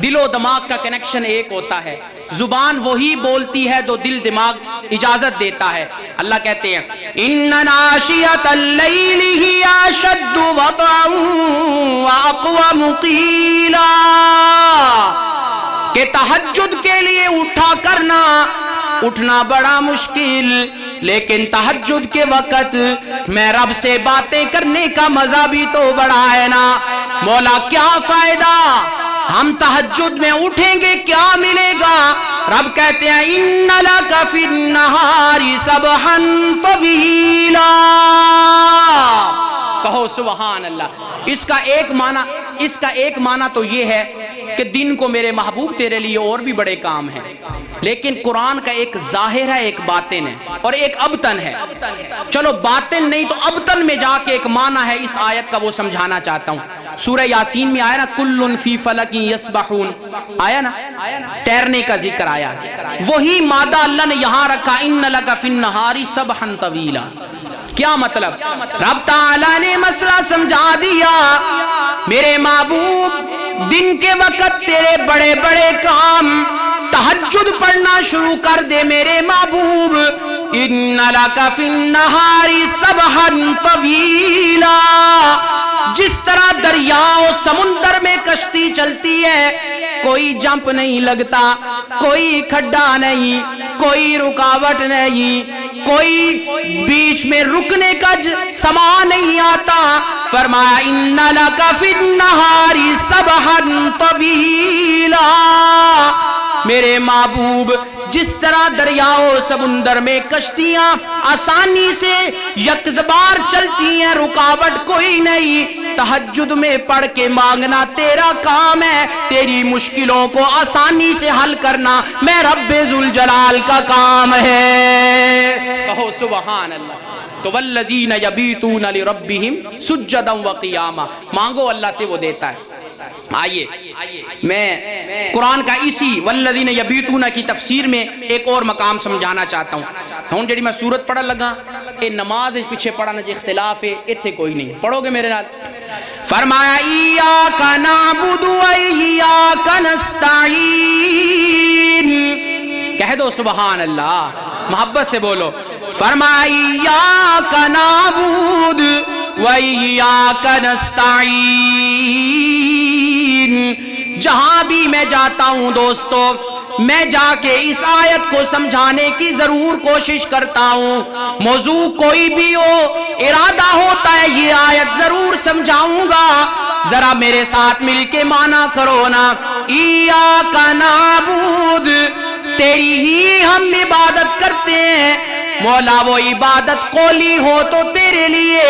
دل و دماغ کا کنیکشن ایک ہوتا ہے. زبان وہی بولتی ہے تو دل دماغ اجازت دیتا ہے. اللہ کہتے ہیں ان ناشئۃ اللیل ہی اشد وطئا واقوم قیلا، کہ تہجد کے لیے اٹھنا بڑا مشکل، لیکن تہجد کے وقت میں رب سے باتیں کرنے کا مزہ بھی تو بڑا ہے نا. مولا کیا فائدہ، ہم تہجد میں اٹھیں گے کیا ملے گا؟ رب کہتے ہیں ان لک فی النہار سبحا طویلا. کہو سبحان اللہ. اس کا ایک معنی تو یہ ہے کہ دن کو میرے محبوب تیرے لیے اور بھی بڑے کام ہیں، لیکن قرآن کا ایک ظاہر ہے، ایک باطن ہے اور ایک ابطن ہے. چلو باطن نہیں تو ابطن میں جا کے ایک معنی ہے اس آیت کا، وہ سمجھانا چاہتا ہوں. سورہ یاسین میں آیا نا کل فی فلک یسبحون، آیا نا، تیرنے کا ذکر آیا. وہی مادہ اللہ نے یہاں رکھا ان لک فی النہار سبحا طویلا. کیا مطلب؟ رب تعالیٰ نے مسئلہ سمجھا دیا. میرے محبوب دن کے وقت تیرے بڑے بڑے کام، تہجد پڑھنا شروع کر دے میرے محبوب. ان لک فی النہار سبحا طویلا. جس طرح دریا و سمندر میں کشتی چلتی ہے، کوئی جمپ نہیں لگتا، کوئی کھڈا نہیں، کوئی رکاوٹ نہیں، کوئی بیچ میں رکنے کا سما نہیں آتا. فرمایا ان لک فی النہار سبحا طویلا. میرے محبوب جس طرح دریاؤ سمندر میں کشتیاں آسانی سے یکزبار چلتی ہیں، رکاوٹ کوئی نہیں، تہجد میں پڑھ کے مانگنا تیرا کام ہے، تیری مشکلوں کو آسانی سے حل کرنا میں رب ذوالجلال کا کام ہے. کہو سبحان اللہ. تو والذین یبیتون لربہم سجدا وقیاما، مانگو اللہ سے وہ دیتا ہے. آئیے میں قرآن کا اسی والذین یبیتون کی تفسیر میں ایک اور مقام سمجھانا چاہتا ہوں. ہوں جڑی میں سورت پڑھن لگا اے نماز پیچھے پڑھنا جی اختلاف ہے، ایتھے کوئی نہیں. پڑھو گے میرے نال؟ فرمایا ایاک نعبد و ایاک نستعین. کہہ دو سبحان اللہ، محبت سے بولو. فرمایا ایاک نعبد و ایاک نستعین. جہاں بھی میں جاتا ہوں دوستو، میں جا کے اس آیت کو سمجھانے کی ضرور کوشش کرتا ہوں. موضوع کوئی بھی ہو، ارادہ ہوتا ہے یہ آیت ضرور سمجھاؤں گا. ذرا میرے ساتھ مل کے معنی کرو نا. ایاک نعبد، تیری ہی ہم عبادت کرتے ہیں. مولا وہ عبادت قولی ہو تو تیرے لیے،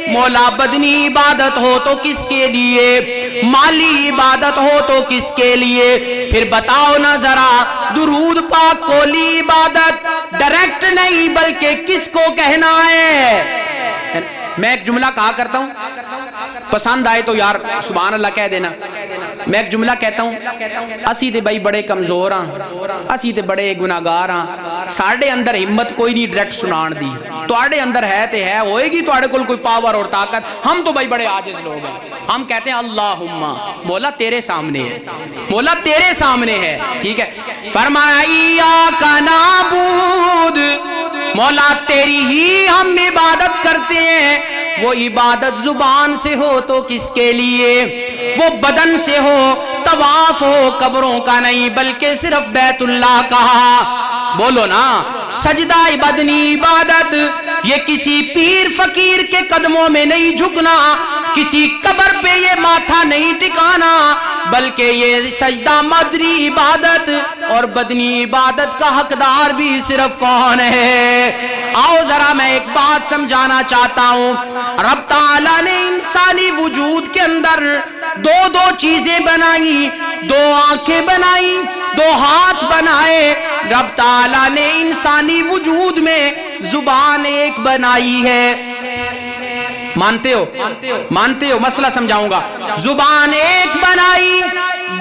مولا بدنی عبادت ہو تو کس کے لیے، مالی عبادت ہو تو کس کے لیے؟ پھر بتاؤ نا ذرا، درود پاک قولی عبادت ڈائریکٹ نہیں بلکہ کس کو کہنا ہے؟ میں ایک جملہ کہا کرتا ہوں، پسند آئے تو یار سبحان اللہ کہہ دینا. میں ایک جملہ کہتا ہوں، اسی تے بھائی بڑے کمزور ہاں، اسی تے بڑے گناہگار ہاں، ساڑھے اندر ہمت کوئی نہیں ڈائریکٹ سنان دی. تواڈے اندر ہے تے ہے، ہوئے گی تواڈے کول کوئی پاور اور طاقت. ہم تو بھائی بڑے عاجز لوگ ہیں. ہم کہتے ہیں اللہم، مولا تیرے سامنے ہے، مولا تیرے سامنے ہے. ٹھیک ہے. فرمایا ایاک نعبد، مولا تیری ہی ہم عبادت کرتے ہیں. وہ عبادت زبان سے ہو تو کس کے لیے، وہ بدن سے ہو، طواف ہو قبروں کا نہیں بلکہ صرف بیت اللہ کا. بولو نا. سجدہ بدنی عبادت، یہ کسی پیر فقیر کے قدموں میں نہیں جھکنا، کسی قبر پہ یہ ماتھا نہیں ٹکانا، بلکہ یہ سجدہ مدنی عبادت اور بدنی عبادت کا حقدار بھی صرف کون ہے؟ آؤ ذرا میں ایک بات سمجھانا چاہتا ہوں. رب تعالیٰ نے انسانی وجود کے اندر دو چیزیں بنائی، دو آنکھیں بنائی، دو ہاتھ بنائے. رب تعالیٰ نے انسانی وجود میں زبان ایک بنائی ہے. مانتے ہو مسئلہ سمجھاؤں گا. زبان ایک بنائی،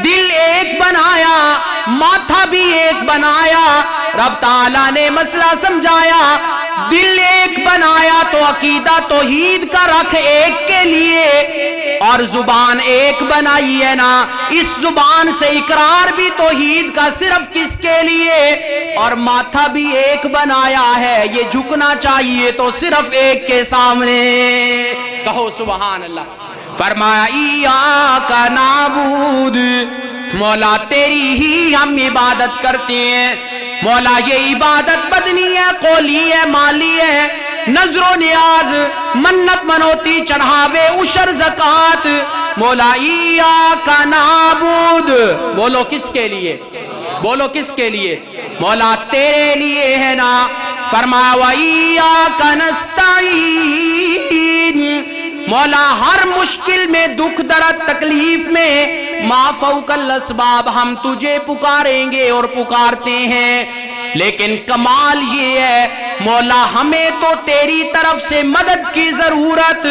دل ایک بنایا، ماتھا بھی ایک بنایا. رب تعالیٰ نے مسئلہ سمجھایا. دل ایک بنایا تو عقیدہ توحید کا رکھ ایک کے لیے، اور زبان ایک بنائی ہے نا، اس زبان سے اقرار بھی توحید کا صرف کس کے لیے، اور ماتھا بھی ایک بنایا ہے، یہ جھکنا چاہیے تو صرف ایک کے سامنے۔ کہو سبحان اللہ۔ فرمایا ایاک نعبد، مولا تیری ہی ہم عبادت کرتے ہیں۔ مولا یہ عبادت بدنی ہے، قولی ہے، مالی ہے، نظر و نیاز، منت منوتی، چڑھاوے، عشر، زکوٰۃ، مولا ایاک نعبد، بولو کس کے لیے؟ بولو کس کے لیے؟ مولا تیرے لیے ہے نا۔ فرمایا وَإِيَّاكَ نَسْتَعِينُ، مولا ہر مشکل میں، دکھ درد تکلیف میں، ما فوق الاسباب، ہم تجھے پکاریں گے اور پکارتے ہیں، لیکن کمال یہ ہے مولا ہمیں تو تیری طرف سے مدد کی ضرورت،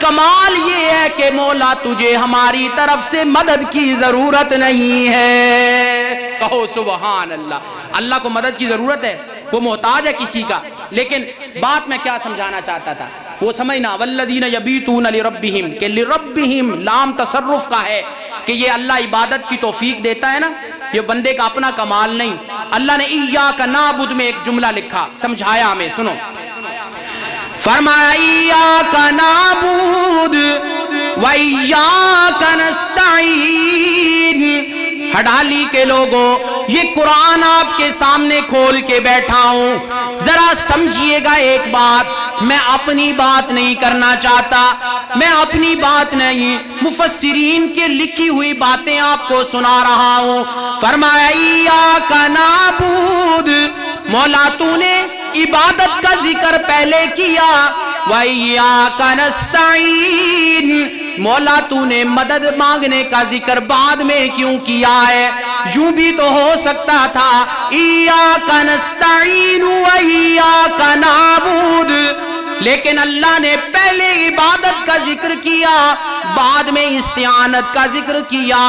کمال یہ ہے کہ مولا تجھے ہماری طرف سے مدد کی ضرورت نہیں ہے۔ کہو سبحان اللہ۔ اللہ کو مدد کی ضرورت ہے، وہ محتاج ہے کسی کا، لیکن بات میں کیا سمجھانا چاہتا تھا وہ سمجھنا، والذین یبیتون لربہم، کہ لربہم لام تصرف کا ہے کہ یہ اللہ عبادت کی توفیق دیتا ہے نا، یہ بندے کا اپنا کمال نہیں۔ اللہ نے ایاک نعبد میں ایک جملہ لکھا، سمجھایا ہمیں، سنو۔ فرمایا ایاک نعبد و ایاک نستعین۔ ہڈالی کے لوگوں، یہ قرآن آپ کے سامنے کھول کے بیٹھا ہوں، ذرا سمجھیے گا ایک بات، میں اپنی بات نہیں کرنا چاہتا، میں اپنی بات نہیں، مفسرین کے لکھی ہوئی باتیں آپ کو سنا رہا ہوں۔ فرمایا ایاک نعبد، مولا تو نے عبادت کا ذکر پہلے کیا، وَإِيَّاكَ نَسْتَعِينُ، مولا تو نے مدد مانگنے کا ذکر بعد میں کیوں کیا ہے؟ یوں بھی تو ہو سکتا تھا ایاک نستعین و ایاک نعبد، لیکن اللہ نے پہلے عبادت کا ذکر کیا، بعد میں استعانت کا ذکر کیا،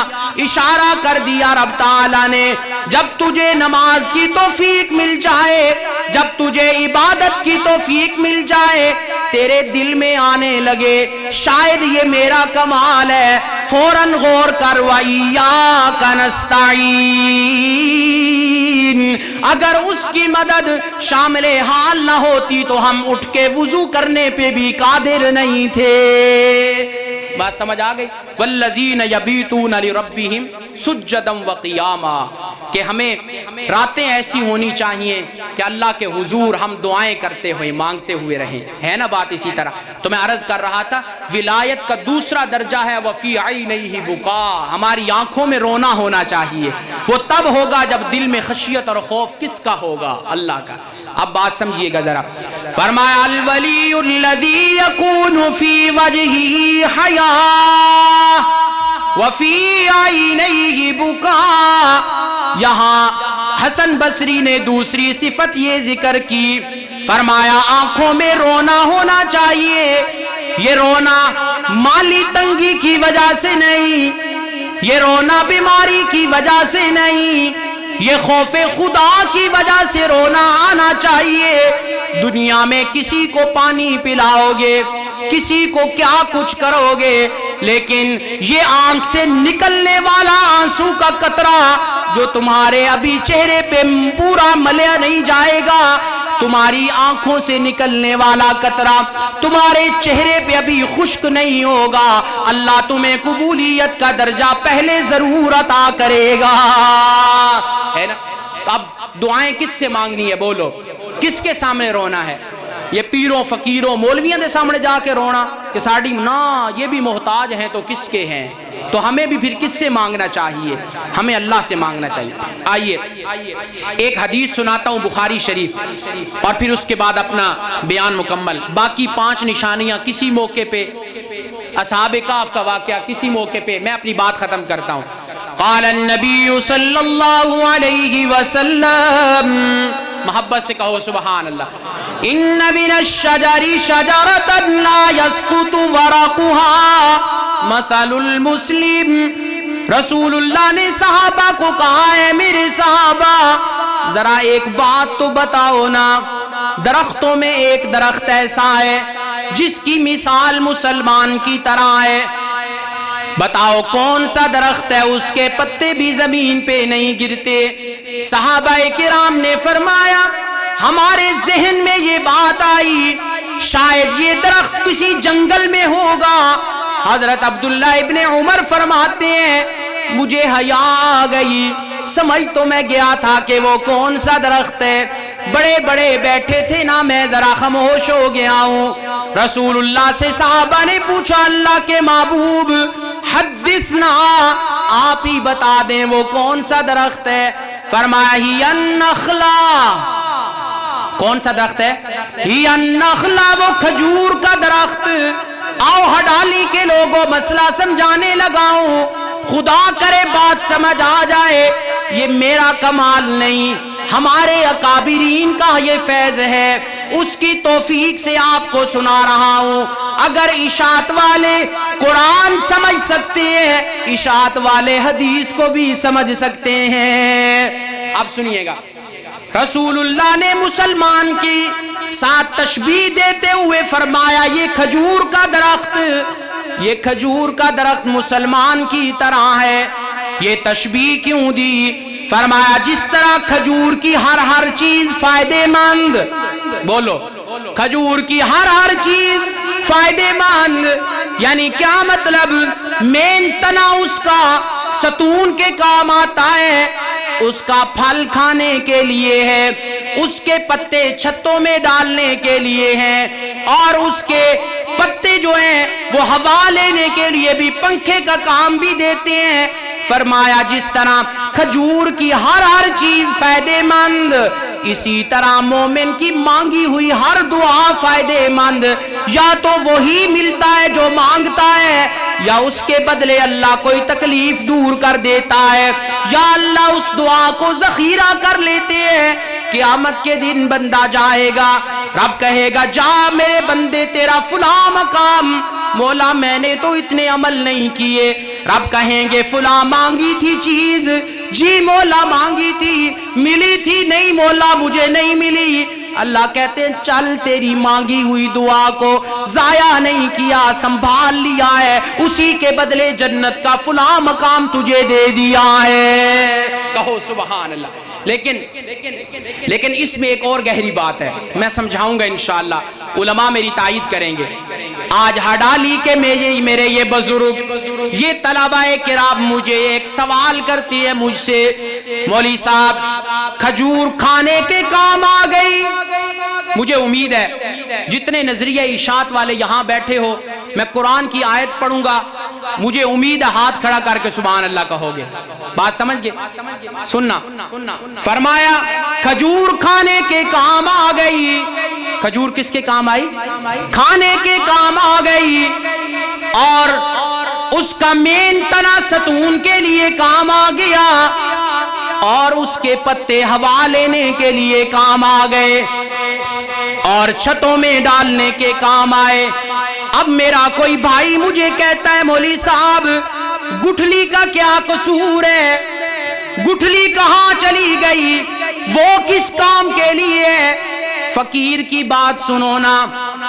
اشارہ کر دیا رب تعالیٰ نے جب تجھے نماز کی توفیق مل جائے، جب تجھے عبادت کی توفیق مل جائے، تیرے دل میں آنے لگے شاید یہ میرا کمال ہے، فوراً غور کر، وَإِيَّاكَ نَسْتَعِينُ، اگر اس کی مدد شامل حال نہ ہوتی تو ہم اٹھ کے وضو کرنے پہ بھی قادر نہیں تھے۔ بات سمجھ آ گئی؟ والذین یبیتون لربہم سجدا وقیاما، کہ ہمیں راتیں ایسی ہونی چاہیے کہ اللہ کے حضور ہم دعائیں کرتے ہوئے، مانگتے ہوئے رہیں، ہے نا بات اسی طرح؟ تو میں عرض کر رہا تھا ولایت کا دوسرا درجہ ہے وفی عینیہ بکا، ہماری آنکھوں میں رونا ہونا چاہیے، وہ تب ہوگا جب دل میں خشیت اور خوف کس کا ہوگا؟ اللہ کا۔ اب بات سمجھیے گا ذرا۔ فرمایا الولی الذی یکون فی وجہہ حیاء وفی عینیہ بکا، یہاں حسن بصری نے دوسری صفت یہ ذکر کی، فرمایا آنکھوں میں رونا ہونا چاہیے، یہ رونا مالی تنگی کی وجہ سے نہیں، یہ رونا بیماری کی وجہ سے نہیں، یہ خوف خدا کی وجہ سے رونا آنا چاہیے۔ دنیا میں کسی کو پانی پلاؤ گے، کسی کو کیا کچھ کرو گے، لیکن یہ آنکھ سے نکلنے والا آنسو کا قطرہ جو تمہارے ابھی چہرے پہ پورا ملیا نہیں جائے گا، تمہاری آنکھوں سے نکلنے والا قطرہ تمہارے چہرے پہ ابھی خشک نہیں ہوگا، اللہ تمہیں قبولیت کا درجہ پہلے ضرور عطا کرے گا، ہے نا؟ اب دعائیں کس سے مانگنی ہے؟ بولو کس کے سامنے رونا ہے؟ یہ پیروں فقیروں مولویوں دے سامنے جا کے رونا کہ ساڑی نا یہ بھی محتاج ہیں تو کس کے ہیں؟ تو ہمیں بھی پھر کس سے مانگنا چاہیے؟ ہمیں اللہ سے مانگنا چاہیے۔ آئیے ایک حدیث سناتا ہوں بخاری شریف، اور پھر اس کے بعد اپنا بیان مکمل۔ باقی 5 نشانیاں کسی موقع پہ، اصحاب کہف کا واقعہ کسی موقع پہ، میں اپنی بات ختم کرتا ہوں۔ قال النبی صلی اللہ علیہ وسلم، محبت سے کہو سبحان اللہ، ان من الشجر شجرۃ لا يسقط ورقها مثل المسلم، رسول اللہ نے صحابہ کو کہا ہے میرے صحابہ ذرا ایک بات تو بتاؤ نا، درختوں میں ایک درخت ایسا ہے جس کی مثال مسلمان کی طرح ہے. بتاؤ کون سا درخت ہے اس کے پتے بھی زمین پہ نہیں گرتے. صحابہ کرام نے فرمایا ہمارے ذہن میں یہ بات آئی شاید یہ درخت کسی جنگل میں ہوگا. حضرت عبداللہ ابن عمر فرماتے ہیں مجھے حیا آ گئی, سمجھ تو میں گیا تھا کہ وہ کون سا درخت ہے, بڑے بڑے بیٹھے تھے نا, میں ذرا خاموش ہو گیا ہوں. رسول اللہ سے صحابہ نے پوچھا اللہ کے محبوب حدثنا, آپ ہی بتا دیں وہ کون سا درخت ہے. فرمایا ہی النخلا, کون سا درخت ہے؟ ہی النخلا, وہ کھجور کا درخت. آؤ ہڈالی کے لوگوں مسئلہ سمجھانے لگاؤں, خدا کرے بات سمجھ آ جائے. یہ میرا کمال نہیں, ہمارے اکابرین کا یہ فیض ہے, اس کی توفیق سے آپ کو سنا رہا ہوں. اگر اشاعت والے قرآن سمجھ سکتے ہیں, اشاعت والے حدیث کو بھی سمجھ سکتے ہیں. اب سنیے گا, رسول اللہ نے مسلمان کی ساتھ تشبیہ دیتے ہوئے فرمایا یہ کھجور کا درخت, یہ کھجور کا درخت مسلمان کی طرح ہے. یہ تشبیہ کیوں دی؟ فرمایا جس طرح کھجور کی ہر چیز فائدے مند, بولو کھجور کی ہر چیز فائدے مند, یعنی کیا مطلب؟ مین تنا اس کا ستون کے کام آتا ہے, اس کا پھل کھانے کے لیے ہے, اس کے پتے چھتوں میں ڈالنے کے لیے ہیں, اور اس کے پتے جو ہیں وہ ہوا لینے کے لیے بھی پنکھے کا کام بھی دیتے ہیں. فرمایا جس طرح کھجور کی ہر چیز فائدے مند, اسی طرح مومن کی مانگی ہوئی ہر دعا فائدے مند. یا تو وہی ملتا ہے جو مانگتا ہے, یا اس کے بدلے اللہ کوئی تکلیف دور کر دیتا ہے, یا اللہ اس دعا کو ذخیرہ کر لیتے ہیں. قیامت کے دن بندہ جائے گا, رب کہے گا جا میرے بندے تیرا فلاں مقام, مولا میں نے تو اتنے عمل نہیں کیے. رب کہیں گے فلاں مانگی تھی چیز, جی مولا مانگی تھی, ملی تھی نہیں مولا مجھے نہیں ملی. اللہ کہتے ہیں چل تیری مانگی ہوئی دعا کو ضائع نہیں کیا, سنبھال لیا ہے, اسی کے بدلے جنت کا فلاں مقام تجھے دے دیا ہے. کہو سبحان اللہ. لیکن اس میں ایک اور گہری بات ہے, میں سمجھاؤں گا انشاءاللہ, علماء میری تائید کریں گے. آج ہڈالی کے میرے یہ بزرگ, یہ طلبہ کرام مجھے ایک سوال کرتی ہے مجھ سے, مولوی صاحب کھجور کھانے کے کام آ گئی. مجھے امید ہے جتنے نظریہ اشاعت والے یہاں بیٹھے ہو, میں قرآن کی آیت پڑھوں گا, مجھے امید ہے ہاتھ کھڑا کر کے سبحان اللہ کہو گے. بات سمجھ گئے؟ سننا. فرمایا کھجور کھانے کے کام آ گئی. کھجور کس کے کام آئی؟ کھانے کے کام آ گئی. اور اس کا مین تنا ستون کے لیے کام آ گیا, اور اس کے پتے ہوا لینے کے لیے کام آ گئے, اور چھتوں میں ڈالنے کے کام آئے. اب میرا کوئی بھائی مجھے کہتا ہے مولوی صاحب گٹھلی کا کیا قصور ہے, گٹھلی کہاں چلی گئی, وہ کس کام کے لیے ہے؟ فقیر کی بات سنو نا,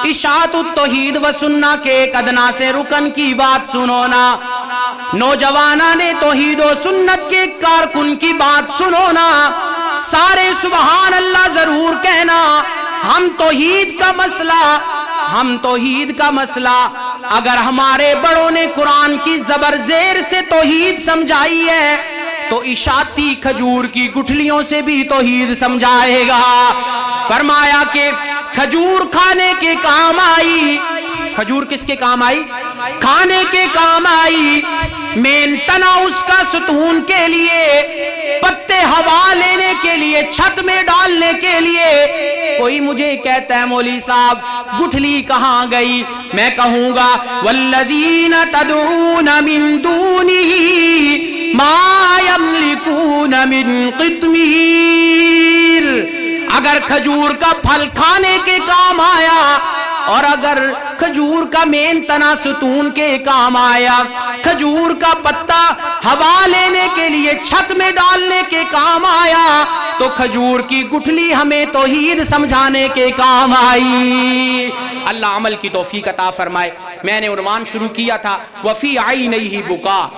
اشاعت التوحید و سنہ کے ایک ادنا سے رکن کی بات سنو نا, نوجوانان توحید و سنت کے کارکن کی بات سنو نا. سارے سبحان اللہ ضرور کہنا. ہم توحید کا مسئلہ اگر ہمارے بڑوں نے قرآن کی زبر زیر سے توحید سمجھائی ہے تو اشاعتی کھجور کی گٹھلیوں سے بھی توحید سمجھائے گا. فرمایا کہ کھجور کھانے کے کام آئی. کھجور کس کے کام آئی؟ کھانے کے کام آئی. مین تنا اس کا ستون کے لیے, پتے ہوا لینے کے لیے, چھت میں ڈالنے کے لیے. کوئی مجھے کہتا ہے مولوی صاحب گٹھلی کہاں گئی؟ میں کہوں گا والذین تدعون من دونہ ما یملکون من قطمیر. اگر کھجور کا پھل کھانے کے کام آیا, اور اگر کھجور کا مین تنا ستون کے کام آیا, کھجور کا پتا ہوا لینے کے لیے چھت میں ڈالنے کے کام آیا, تو کھجور کی گٹھلی ہمیں توحید سمجھانے کے کام آئی۔ اللہ عمل کی توفیق عطا فرمائے۔ میں نے عنوان شروع کیا تھا وفی عینیہ بکا،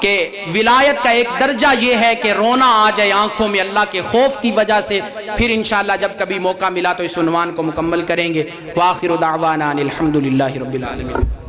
کہ ولایت کا ایک درجہ یہ ہے کہ رونا آ جائے آنکھوں میں اللہ کے خوف کی وجہ سے۔ پھر انشاءاللہ جب کبھی موقع ملا تو اس عنوان کو مکمل کریں گے۔ وآخر دعوانا ان الحمدللہ رب العالمین۔